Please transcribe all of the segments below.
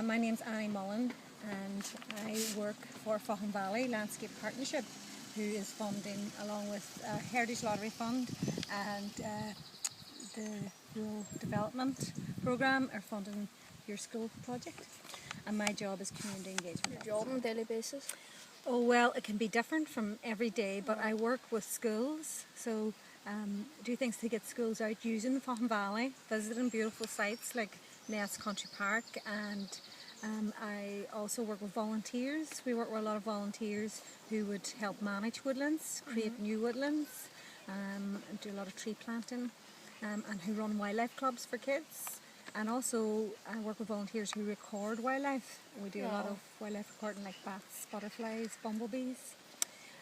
My name's Mullan, and I work for Faughan Valley Landscape Partnership, who is funding, along with Heritage Lottery Fund and the Rural Development Programme, are funding your school project. And my job is community engagement. Your job on a daily basis? Oh well, it can be different from every day, but I work with schools, so do things to get schools out using the Faughan Valley, visiting beautiful sites like Ness Country Park, and I also work with volunteers. We work with a lot of volunteers who would help manage woodlands, create new woodlands, and do a lot of tree planting, and who run wildlife clubs for kids. And also I work with volunteers who record wildlife. We do a lot of wildlife recording, like bats, butterflies, bumblebees.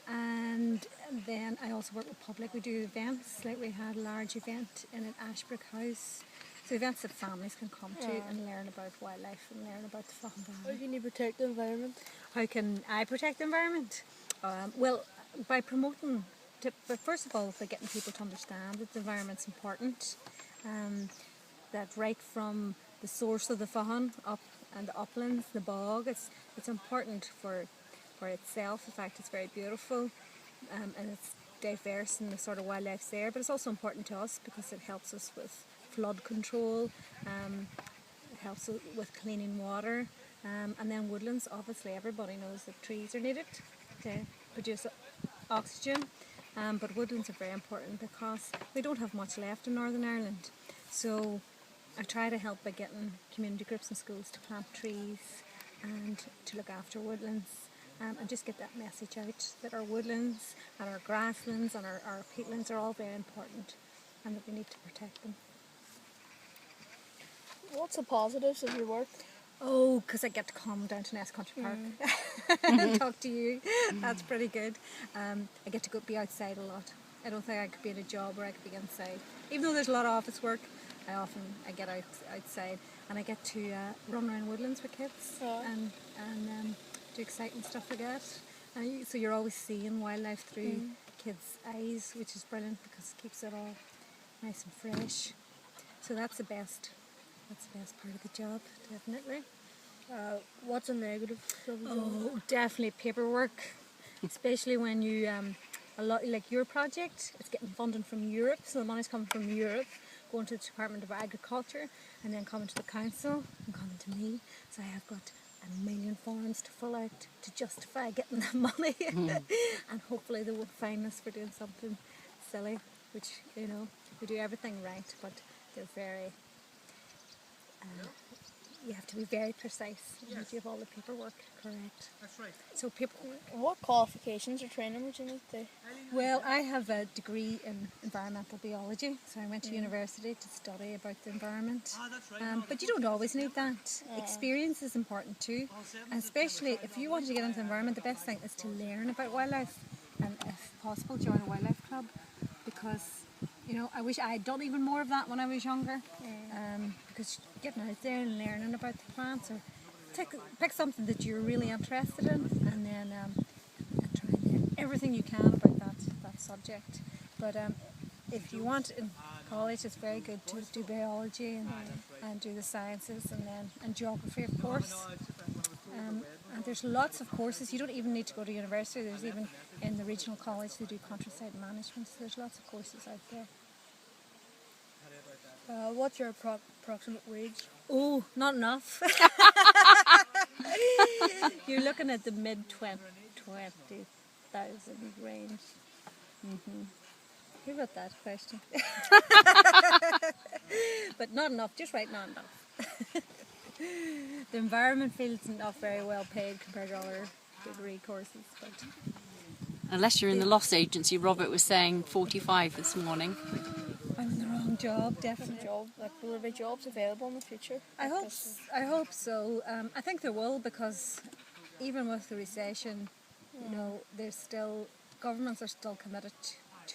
And then I also work with public. We do events, like we had a large event in an Ashbrook house. So events that families can come to and learn about wildlife and learn about the Faughan Valley. How can you protect the environment? How can I protect the environment? Well, by promoting, but first of all, by getting people to understand that the environment's important. That right from the source of the Faughan up and the uplands, the bog, it's important for itself. In fact, it's very beautiful and it's diverse in the sort of wildlife there, but it's also important to us because it helps us with flood control, it helps with cleaning water, and then woodlands, obviously everybody knows that trees are needed to produce oxygen, but woodlands are very important because we don't have much left in Northern Ireland. So I try to help by getting community groups and schools to plant trees and to look after woodlands, and just get that message out that our woodlands and our grasslands and our peatlands are all very important and that we need to protect them. What's the positives of your work? Oh, because I get to come down to Ness Country Park and talk to you. That's pretty good. I get to be outside a lot. I don't think I could be in a job where I could be inside. Even though there's a lot of office work, I get outside and I get to run around woodlands with kids and do exciting stuff like that. So you're always seeing wildlife through kids' eyes, which is brilliant because it keeps it all nice and fresh. So that's the best part of the job, definitely. What's a negative of the job? Oh, definitely paperwork, especially when you a lot like your project. It's getting funding from Europe, so the money's coming from Europe, going to the Department of Agriculture, and then coming to the council and coming to me. So I have got a million forms to fill out to justify getting that money, and hopefully they won't fine us for doing something silly. Which, you know, we do everything right, but they're very. You have to be very precise. You have to have all the paperwork correct. That's right. So what qualifications or training would you need to? Well, I have a degree in environmental biology, so I went to university to study about the environment. But you don't always need that. Experience is important too, and especially if you want to get into the environment, the best thing is to learn about wildlife, and if possible, join a wildlife club, because you know, I wish I had done even more of that when I was younger, because getting out there and learning about the plants, or pick something that you're really interested in, and then try and learn everything you can about that subject. But if you want in college, it's very good to do biology and do the sciences, and geography, of course. And there's lots of courses. You don't even need to go to university. There's even in the regional college they do countryside management, so there's lots of courses out there. What's your approximate wage? Oh, not enough. You're looking at the mid-20,000 range. Who got that question? But not enough, just right, not enough. The environment field's not very well paid compared to other degree courses. But unless you're in the loss agency, Robert was saying 45 this morning. I'm in the wrong job, definitely. Will there be jobs available in the future? I hope so. I think there will, because even with the recession, you know, governments are still committed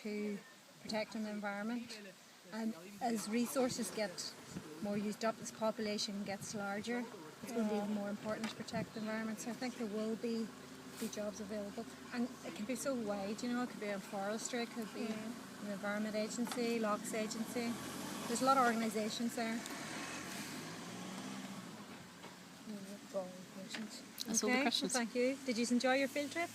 to protecting the environment, and as resources get more used up, as population gets larger, it's going to be even more important to protect the environment. So I think there will be jobs available, and it can be so wide. You know, it could be in forestry, it could be an environment agency, Lochs agency. There's a lot of organisations there. all the questions. That's all the Okay, questions. well, thank you. Did you enjoy your field trip?